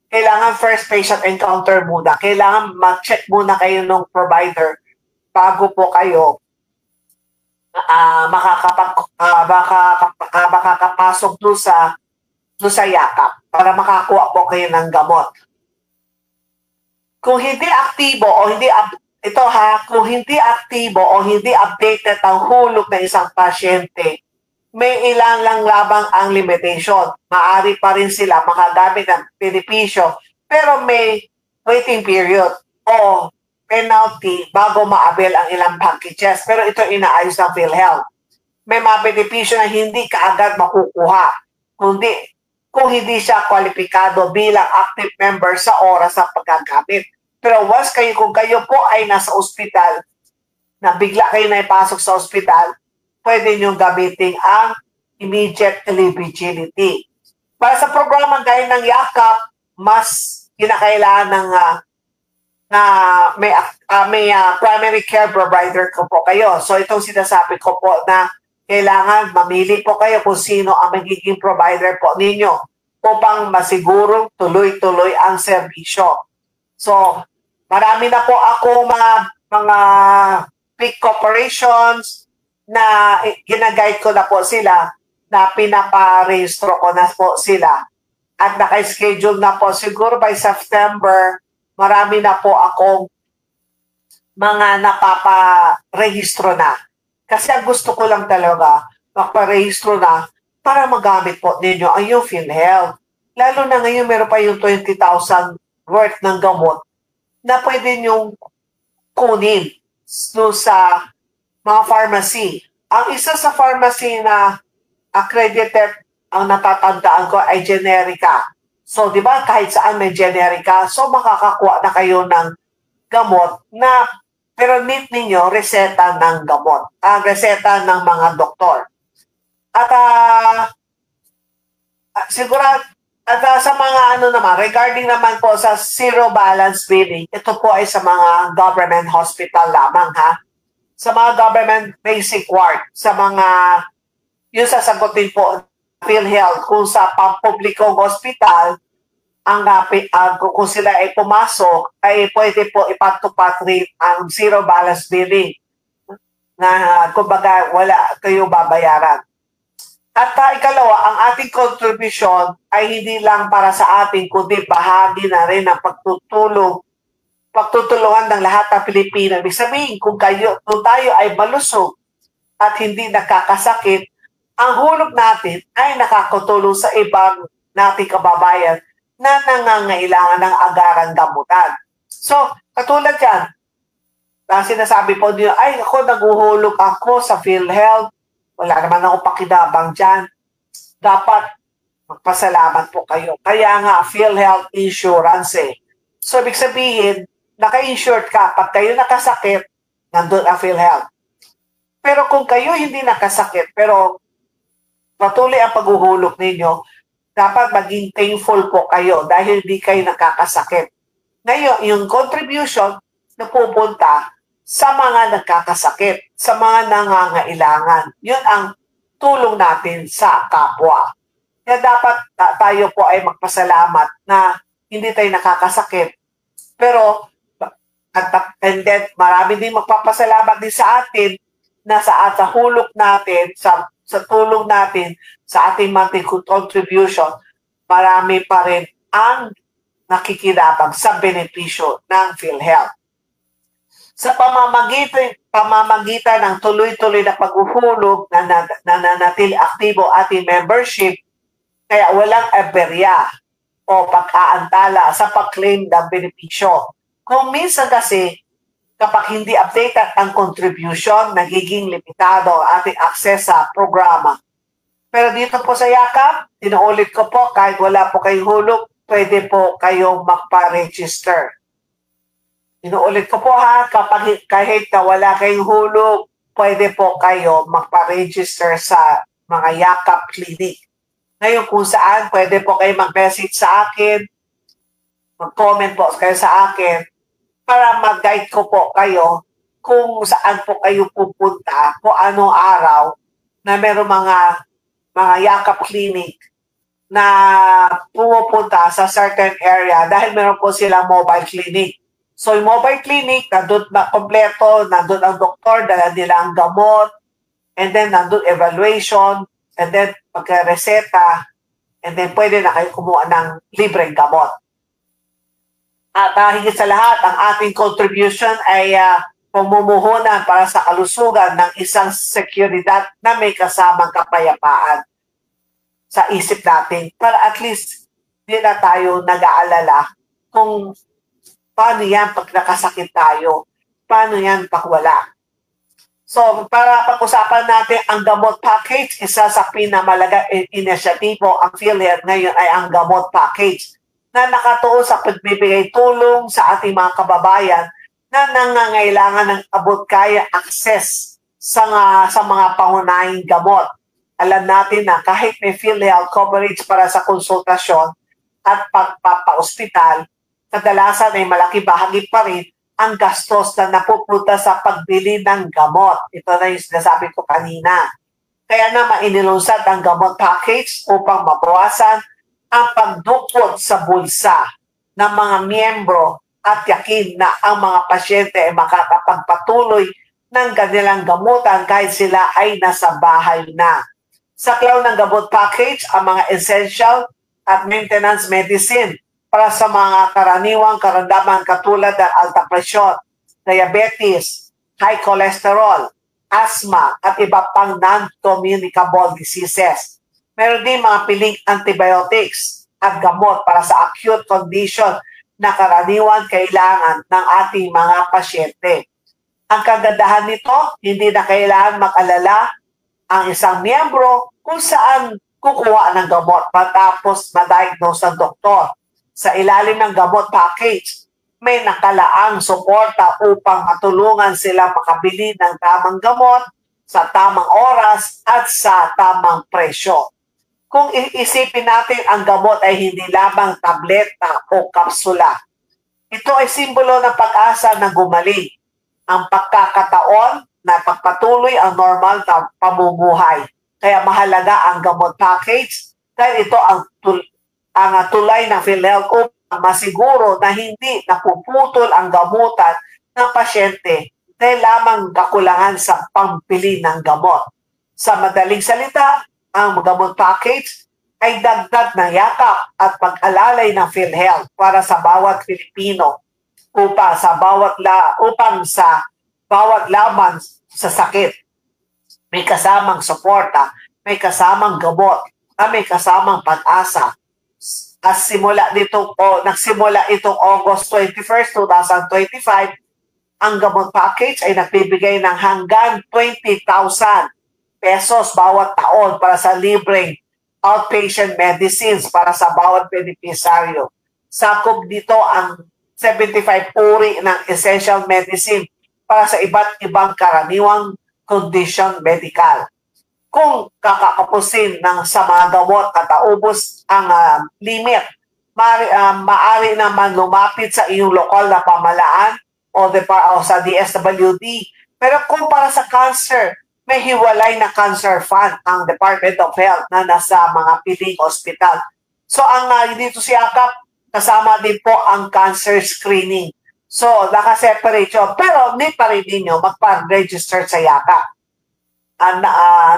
[SPEAKER 2] kailangan first patient encounter muna. Kailangan mag-check muna kayo ng provider bago po kayo makakapasok doon sa yakap para makakuha po kayo ng gamot. Kung hindi aktibo o hindi kung hindi aktibo o hindi updated ang hulog ng isang pasyente, may ilang lang labang ang limitation. Maari pa rin sila makagamit ng benepisyo, pero may waiting period o penalty bago ma-avail ang ilang packages. Pero ito inaayos ng PhilHealth. May mga benepisyo na hindi kaagad makukuha, kung hindi siya kwalipikado bilang active member sa oras ng paggagamit. Pero kung kayo po ay nasa ospital, na bigla kayo na ipasok sa ospital, pwede nyo gamitin ang immediate eligibility. Para sa programa gaya ng yakap, mas kinakailangan ng may primary care provider ko po kayo. So itong sinasabi ko po na kailangan mamili po kayo kung sino ang magiging provider po ninyo upang masigurong tuloy-tuloy ang serbisyo. So, marami na po ako mga big corporations na ginaguide ko na po sila, na pinaparehistro ko na po sila. At naka-schedule na po siguro by September, marami na po akong mga napaparehistro na. Kasi ang gusto ko lang talaga, magparehistro na para magamit po ninyo ang yung PhilHealth. Lalo na ngayon meron pa yung 20,000 worth ng gamot na pwede nyong kunin sa mga pharmacy. Ang isa sa pharmacy na accredited, ang natatandaan ko ay Generica. So, di ba, kahit saan may Generica, so makakakuha na kayo ng gamot na pero need ninyo reseta ng gamot, reseta ng mga doktor. At siguro, sa mga regarding naman po sa zero balance billing, ito po ay sa mga government hospital lamang, ha? Sa mga government basic ward, sa mga, yung sasagutin po PhilHealth, kung sa pampublikong hospital, kung sila ay pumasok, ay pwede po ipatupad rin ang zero balance billing na kumbaga wala kayo babayaran. At ikalawa, ang ating contribution ay hindi lang para sa atin, kundi bahagi na rin ng pagtutulungan ng lahat ng Pilipino. Ibig sabihin, kung tayo ay malusog at hindi nakakasakit, ang hulog natin ay nakakatulong sa ibang nating kababayan na nangangailangan ng agarang gamutan. So, katulad yan, sinasabi po niyo, ay ako naguhulog ako sa PhilHealth, wala naman ako pakinabang dyan. Dapat magpasalamat po kayo. Kaya nga, PhilHealth Insurance eh. So, ibig sabihin, naka-insured ka, pag kayo nakasakit, nandun ang PhilHealth. Pero kung kayo hindi nakasakit, pero patuloy ang paghuhulog ninyo, dapat maging thankful po kayo dahil hindi kayo nakakasakit. Ngayon, yung contribution na pupunta sa mga nagkakasakit, sa mga nangangailangan. Yun ang tulong natin sa kapwa. Kaya dapat tayo po ay magpasalamat na hindi tayo nakakasakit. Pero, and then, marami din magpapasalamat din sa atin na sa hulog natin, sa tulong natin, sa ating monthly contribution, marami pa rin ang nakikinabang sa benepisyo ng PhilHealth. Sa pamamagitan ng tuloy-tuloy na paghuhulog na nanatili aktibo ating membership, kaya walang aberya o pag-aantala sa pag-claim ng benepisyo. Kung minsan kasi, kapag hindi updated ang contribution, nagiging limitado ang ating access sa programa. Pero dito po sa Yakap, tinuulit ko po, kahit wala po kayong hulog, pwede po kayong magpa-register. Tinuulit ko po ha, kahit na wala kayong hulog, pwede po kayo magpa-register sa mga Yakap Clinic. Ngayon kung saan, pwede po kayo mag-message sa akin, mag-comment po kayo sa akin, para mag-guide ko po kayo kung saan po kayo pupunta, kung anong araw na meron mga Yakap Clinic na pumupunta sa certain area dahil meron po silang mobile clinic. So yung mobile clinic, nandun na kompleto, nandun ang doktor, dala nila ang gamot, and then nandun evaluation, and then pagka-reseta, and then pwede na kayo kumuha ng libreng gamot. At higit sa lahat, ang ating contribution ay pamumuhunan para sa kalusugan ng isang seguridad na may kasamang kapayapaan sa isip natin, para at least hindi na tayo nag-aalala kung paano yan pag nakasakit tayo, paano yan pag wala. So, para pag-usapan natin ang gamot package, isa sa pinamalagang inisyatibo ang PhilHealth ngayon ay ang gamot package na nakatuon sa pagbibigay tulong sa ating mga kababayan na nangangailangan ng abot-kaya access sa mga pangunahing gamot. Alam natin na kahit may PhilHealth coverage para sa konsultasyon at pagpapa-ospital, kadalasan ay malaki bahagi pa rin ang gastos na napupunta sa pagbili ng gamot. Ito na yung sinasabi ko kanina. Kaya naman inilunsad ang gamot package upang mabawasan ang pagdukot sa bulsa ng mga miyembro at yakin na ang mga pasyente ay makakapagpatuloy ng kanilang gamutan kahit sila ay nasa bahay na. Sa klaw ng gamot package, ang mga essential at maintenance medicine para sa mga karaniwang karamdaman katulad ng alta presyon, diabetes, high cholesterol, asthma, at iba pang non-communicable diseases. Meron din mga piling antibiotics at gamot para sa acute condition na karaniwang kailangan ng ating mga pasyente. Ang kagandahan nito, hindi na kailangan mag-alala ang isang miyembro kung saan kukuha ng gamot matapos ma-diagnose ng doktor. Sa ilalim ng gamot package, may nakalaang suporta upang matulungan sila makabili ng tamang gamot sa tamang oras at sa tamang presyo. Kung iisipin natin ang gamot ay hindi lamang tableta o kapsula, ito ay simbolo ng pag-asa na gumaling, ang pagkakataon na pagpatuloy ang normal na pamumuhay. Kaya mahalaga ang gamot package dahil ito ang tulay ng PhilHealth upang masiguro na hindi napuputol ang gamutan ng pasyente dahil lamang kakulangan sa pampili ng gamot. Sa madaling salita, ang gamot package ay dagdag na yakap at pag-alalay ng PhilHealth para sa bawat Pilipino upang sa bawat laban sa sakit. May kasamang suporta, may kasamang gamot, at may kasamang pag-asa. At nagsimula itong August 21st, 2025, ang gamot package ay nagbibigay ng hanggang 20,000 pesos bawat taon para sa libreng outpatient medicines para sa bawat benepisaryo. Sakop dito ang 75 uri ng essential medicine para sa iba't ibang karaniwang condition medical. Kung kakakapusin sa mga gamot at naubos ang limit, maaari naman lumapit sa iyong lokal na pamahalaan o sa DSWD. Pero kung para sa cancer, may hiwalay na cancer fund ang Department of Health na nasa mga piling hospital. So ang dito si AKAP, kasama din po ang cancer screening. So nakaseparate yun. Pero hindi pa rin ninyo magpa-register sa YAKAP.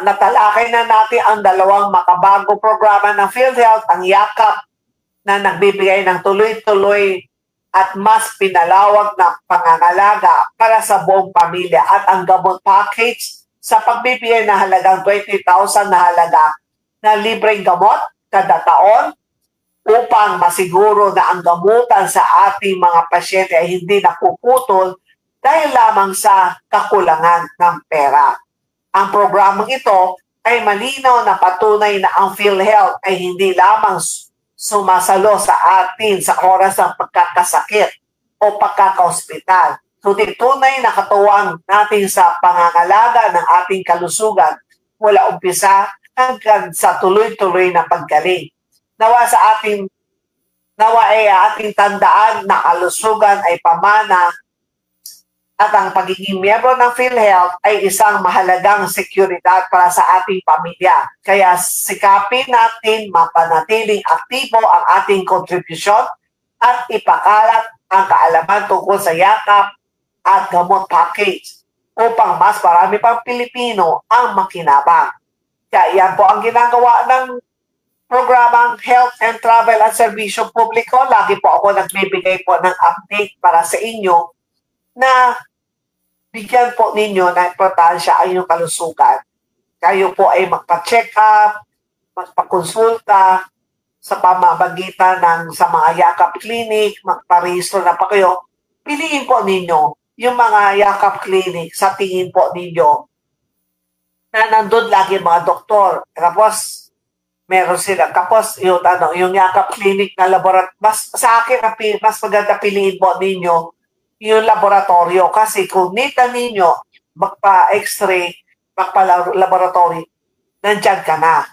[SPEAKER 2] Natalakay na natin ang dalawang makabagong programa ng PhilHealth, ang YAKAP na nagbibigay ng tuloy-tuloy at mas pinalawag na pangangalaga para sa buong pamilya at ang gamot package sa pagbibigay na halagang 20,000 na halaga na libreng gamot kada taon upang masiguro na ang gamutan sa ating mga pasyente ay hindi napuputol dahil lamang sa kakulangan ng pera. Ang programang ito ay malinaw na patunay na ang PhilHealth ay hindi lamang sumasalo sa atin sa oras ng pagkakasakit o pagkakaospital. Kundi tunay na katuwang natin sa pangangalaga ng ating kalusugan mula umpisa hanggang sa tuloy-tuloy na paggaling. Nawa ay ating tandaan na kalusugan ay pamana at ang pagiging miyembro ng PhilHealth ay isang mahalagang seguridad para sa ating pamilya. Kaya sikapin natin mapanatiling aktibo ang ating kontribusyon at ipakalat ang kaalaman tungkol sa YAKAP at gamot package upang mas marami pang Pilipino ang makinabang. Kaya yan po ang ginagawa ng programang Health and Travel at Serbisyo Publiko. Lagi po ako nagbibigay po ng update para sa inyo na bigyan po ninyo na importansya ang inyong kalusugan. Kayo po ay magpa-check up, magpa-konsulta sa pamamagitan ng sa mga yakap clinic, magpa-register na pa kayo. Piliin po ninyo yung mga yakap clinic sa tingin po ninyo na nandun lagi mga doktor. Tapos, meron sila. Tapos, yung yakap clinic na laboratory, sa akin, mas maganda piliin po ninyo yung laboratorio. Kasi kung nita ninyo, magpa-x-ray, magpa-laboratory, nandyan ka na.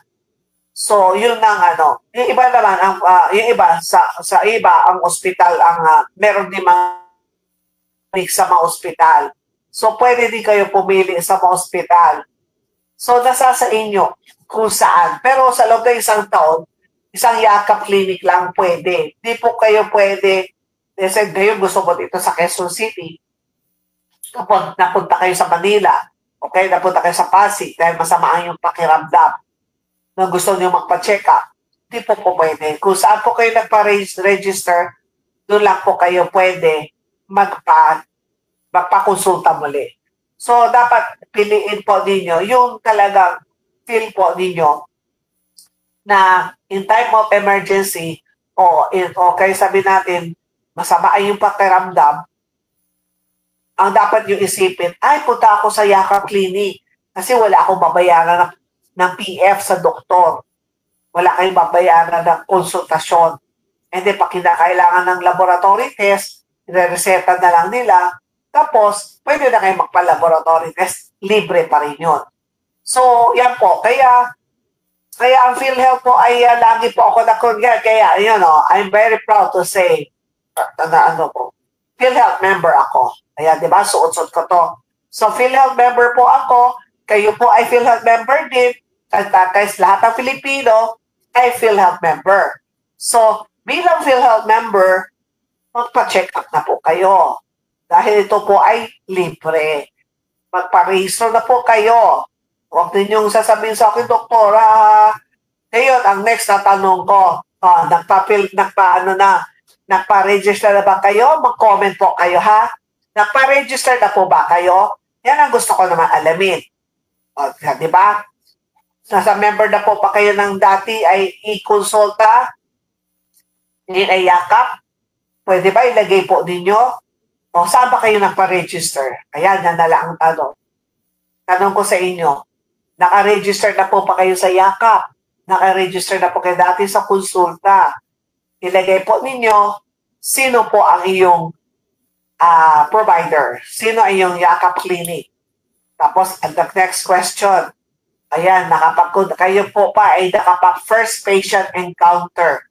[SPEAKER 2] So, yun ang yung iba naman, yung iba, sa iba, ang ospital, meron din mga sa mga ospital. So, pwede din kayo pumili sa mga ospital. So, nasa sa inyo kung saan. Pero sa loob ng isang taon, isang yakap clinic lang pwede. Di po kayo pwede, kasi ngayon gusto mo dito sa Quezon City, kapag napunta kayo sa Manila, okay, napunta kayo sa Pasig, dahil masamaan yung pakiramdam na gusto niyo magpa-check up, di po pwede. Kung saan po kayo nagpa-register, doon lang po kayo pwede magpa-konsulta muli. So, dapat piliin po ninyo yung talagang feel po ninyo na in time of emergency o kayo sabi natin, masama ay yung pakiramdam, ang dapat nyo isipin, ay punta ako sa yakap clinic kasi wala akong babayaran ng PF sa doktor. Wala kayong babayaran ng konsultasyon. And then, pag kinakailangan ng laboratory test, re-reseta na lang nila. Tapos, pwede na kayo magpa-laboratory test. Libre pa rin yun. So, yan po. Kaya ang PhilHealth po ay lagi po ako na-congrats. Kaya, I'm very proud to say, PhilHealth member ako. Ayan, di ba? Suot-suot ko to. So, PhilHealth member po ako. Kayo po ay PhilHealth member din. Kasi lahat ng Pilipino ay PhilHealth member. So, bilang PhilHealth member, magpa-check up na po kayo. Dahil ito po ay libre. Magpa-register na po kayo. Huwag ninyong sasabihin sa akin, doktora. Ngayon, ang next na tanong ko, nagpa-register na ba kayo? Mag-comment po kayo, ha? Nagpa-register na po ba kayo? Yan ang gusto ko naman alamin. Di ba? Nasa member na po pa kayo ng dati ay i-consulta, ay yakap. Pwede ba ilagay po ninyo? O saan ba kayo nagpa-register? Ayan, yan na lang ang tanong. Tanong ko sa inyo, naka-register na po pa kayo sa yakap? Naka-register na po kayo dati sa konsulta? Ilagay po ninyo, sino po ang iyong provider? Sino ang iyong yakap clinic? Tapos, the next question, ayan, kayo po pa ay nakapag-first patient encounter.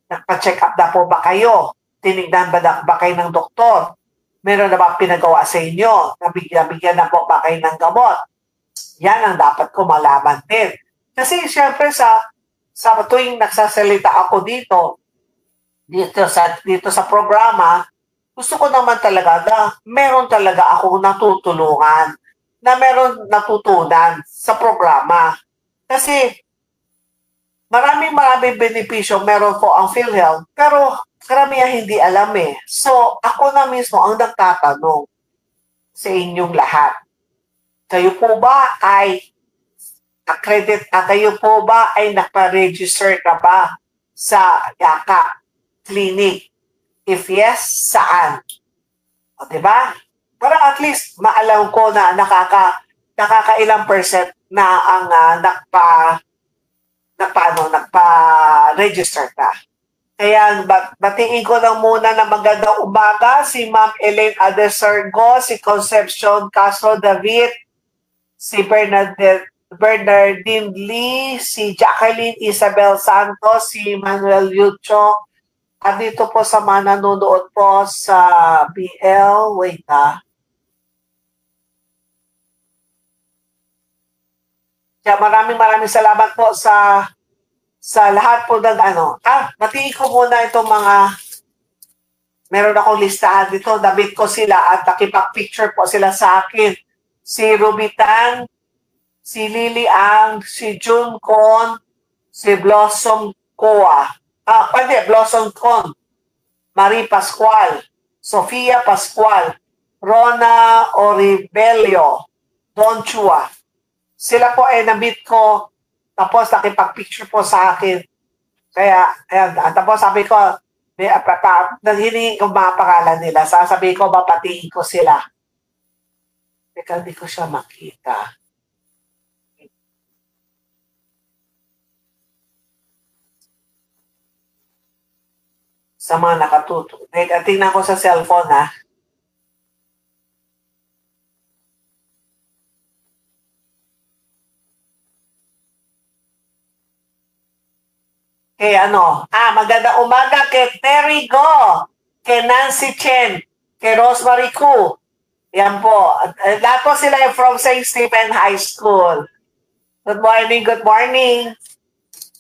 [SPEAKER 2] Nagpa-check up na po ba kayo? Tinignan ba kayo ng doktor? Meron na ba pinagawa sa inyo? Nabigyan na po ba kayo ng gamot? Yan ang dapat ko malaman din. Kasi siyempre sa tuwing nagsasalita ako dito sa programa, gusto ko naman talaga na meron talaga akong natutulungan, na meron natutunan sa programa. Kasi maraming benepisyo meron po ang PhilHealth, pero karamihan hindi alam eh. So, ako na mismo ang nagtatanong sa inyong lahat. Kayo po ba ay kayo po ba ay nagpa-register na ba sa YAKA clinic? If yes, saan? O, diba? Para at least maalam ko na nakakailang percent na ang nagpa-register na. Kaya batiin ko lang muna na magandang umaga si Ma'am Elaine Adesergo, si Concepcion Castro David, si Bernardine Lee, si Jacqueline Isabel Santos, si Manuel Yucho. At dito po sa mga nanonood po sa BL, wait ha. Kaya maraming salamat po sa lahat po ng batiin ko muna itong meron akong listahan dito, nabit ko sila at nakipag-picture po sila sa akin si Rubitan, si Lily Ang, si June Con, si Blossom Coa. Blossom Con, Marie Pascual, Sofia Pascual, Rona Oribelio, Don Chua. Sila po ay na-meet ko, tapos nakipag-picture po sa akin. Kaya, ayan, tapos sabi ko, hiningi ko mga pangalan nila. Sasabihin ko, mapatiin ko sila. Teka, hindi ko siya makita. Sa mga nakatuto. Teka, tingnan ko sa cellphone, ha. Magandang umaga kay Terry Go, kay Nancy Chen, kay Rosemary Ku. Yan po. Lahat po sila from St. Stephen High School. Good morning, good morning.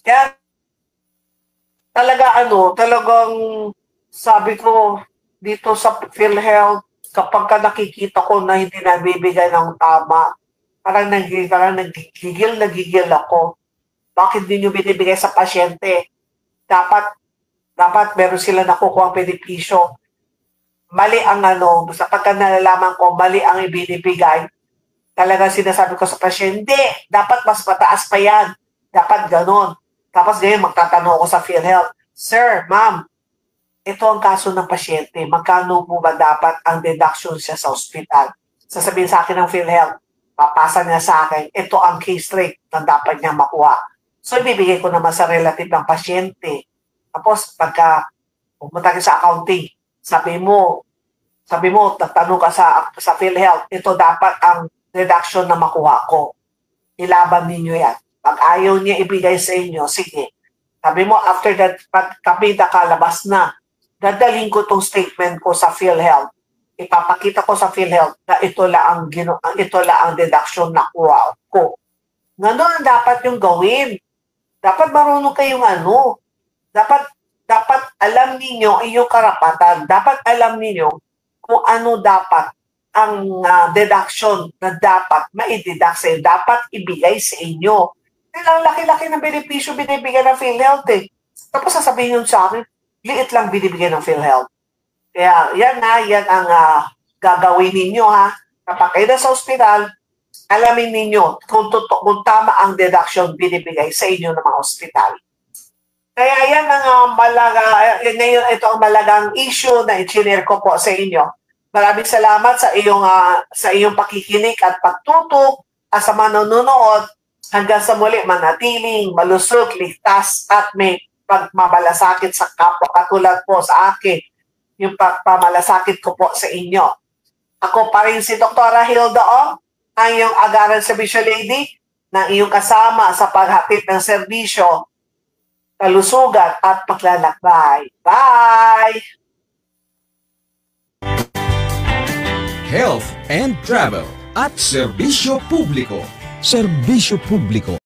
[SPEAKER 2] Kaya talagang sabi ko dito sa PhilHealth, kapag ka nakikita ko na hindi nabibigay ng tama, parang nagigil ako. Bakit hindi nyo binibigay sa pasyente? Dapat meron sila nakukuha ang benepisyo. Mali ang sa pagka nalalaman ko, mali ang ibinibigay. Talagang sinasabi ko sa pasyente, dapat mas mataas pa yan. Dapat ganon. Tapos ngayon, magtatanong ako sa PhilHealth, Sir, ma'am, ito ang kaso ng pasyente. Magkano po ba dapat ang deduction siya sa ospital? Sasabihin sa akin ng PhilHealth, papasa niya sa akin, ito ang case rate na dapat niya makuha. So, ibibigay ko naman sa relative ng pasyente. Tapos, pagka pumunta ka sa accounting, sabi mo, tatanong ka sa PhilHealth, ito dapat ang deduction na makuha ko. Ilaban ninyo yan. Pag ayaw niya ibigay sa inyo, sige. Sabi mo, after that, pag kami nakalabas na, dadalhin ko itong statement ko sa PhilHealth. Ipapakita ko sa PhilHealth na ito lang ang deduction na kuha ko. Ganon dapat yung gawin. Dapat marunong kayong dapat alam ninyo iyong karapatan. Dapat alam ninyo kung ano dapat ang deduction na dapat ma-deduct sa inyo. Dapat ibigay sa inyo. Ang laki-laki ng benepisyo binibigyan ng PhilHealth eh. Tapos sasabihin nyo sa akin, liit lang binibigyan ng PhilHealth. Kaya yan ang gagawin ninyo ha. Kapag kayo na sa ospital, alamin ninyo kung tama ang deduction binibigay sa inyo ng mga ospital. Kaya yan ang ngayon ito ang malagang issue na i-share ko po sa inyo. Maraming salamat sa iyong pakikinig at pagtutok at sa manonood. Hanggang sa muli, manatiling, malusog, ligtas at may pagmamalasakit sa kapwa katulad po sa akin. Yung pagmamalasakit ko po sa inyo. Ako pa rin si Dr. Hilda Ong, ang iyong Agaran Serbisyo Lady, na iyong kasama sa paghatid ng serbisyo, kalusugan at paglalakbay. Bye!
[SPEAKER 1] Health and Travel at Serbisyo Publiko. Serbisyo Publiko.